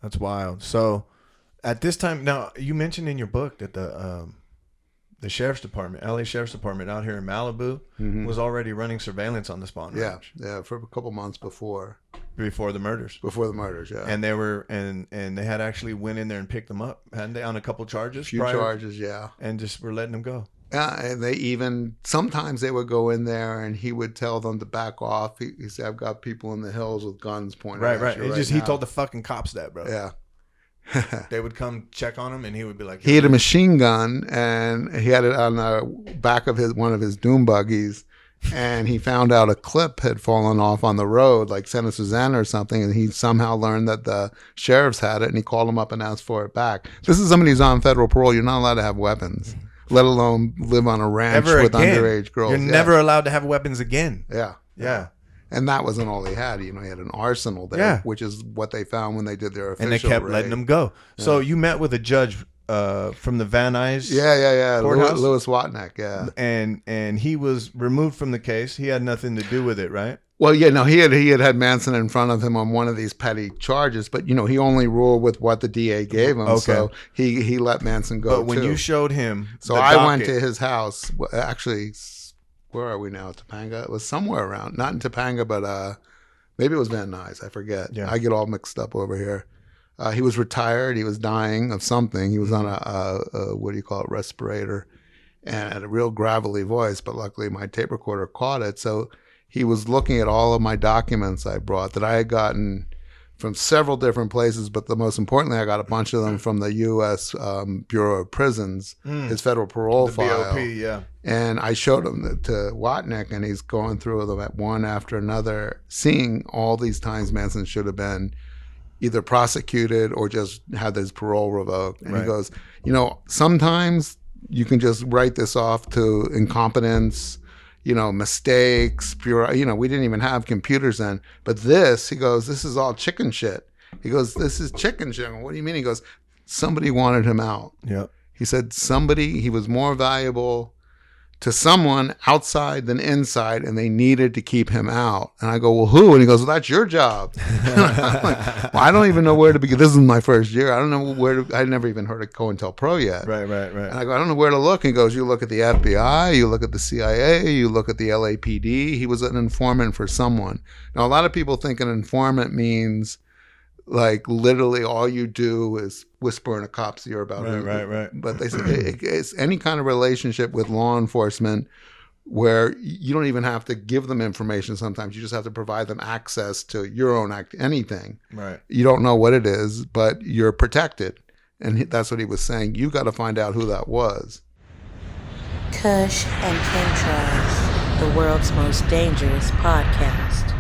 That's wild. So at this time, now you mentioned in your book that the sheriff's department, LA Sheriff's Department out here in Malibu, was already running surveillance on the Spawn Ranch. Yeah, for a couple months before the murders. Yeah. And they were and they had actually went in there and picked them up, hadn't they, on a couple charges? A few charges, yeah. And just were letting them go. Yeah, and they even sometimes they would go in there and he would tell them to back off. He said, "I've got people in the hills with guns pointed at you He told the fucking cops that, bro. Yeah. They would come check on him, and he would be like, he had a machine gun, and he had it on the back of one of his doom buggies, and he found out a clip had fallen off on the road, like Santa Susana or something, and he somehow learned that the sheriffs had it, and he called them up and asked for it back. This is somebody who's on federal parole. You're not allowed to have weapons, let alone live on a ranch with underage girls. You're never allowed to have weapons again. Yeah. And that wasn't all he had. You know, he had an arsenal there, which is what they found when they did their official raid. And they kept letting him go. Yeah. So you met with a judge from the Van Nuys. Yeah. Louis Watnick, yeah. And he was removed from the case. He had nothing to do with it, right? Well, yeah, no, he had Manson in front of him on one of these petty charges, but you know, he only ruled with what the DA gave him, so he let Manson go. But when you showed him, so I went to his house. Actually, where are we now? Topanga? It was somewhere around, not in Topanga, but maybe it was Van Nuys. I forget. Yeah. I get all mixed up over here. He was retired. He was dying of something. He was on a what do you call it, respirator, and had a real gravelly voice. But luckily, my tape recorder caught it. So he was looking at all of my documents I brought that I had gotten from several different places, but the most importantly, I got a bunch of them from the U.S. Bureau of Prisons, his federal parole file. BOP, yeah. And I showed him to Watnick, and he's going through them at one after another, seeing all these times Manson should have been either prosecuted or just had his parole revoked. And he goes, you know, sometimes you can just write this off to incompetence, you know, mistakes, pure, you know, we didn't even have computers then. But this, he goes, this is all chicken shit. He goes, this is chicken shit. What do you mean? He goes, somebody wanted him out. Yeah. He said he was more valuable to someone outside than inside, and they needed to keep him out. And I go, well, who? And he goes, well, that's your job. I'm like, well, I don't even know where to begin. This is my first year. I don't know where to, I'd never even heard of COINTELPRO yet. Right. And I go, I don't know where to look. He goes, you look at the FBI, you look at the CIA, you look at the LAPD. He was an informant for someone. Now, a lot of people think an informant means like literally all you do is whisper in a cop's ear about it. Right. But they say it's any kind of relationship with law enforcement where you don't even have to give them information sometimes. You just have to provide them access to your own anything. Right. You don't know what it is, but you're protected. And that's what he was saying. You got to find out who that was. Kush and Chemtrails, the world's most dangerous podcast.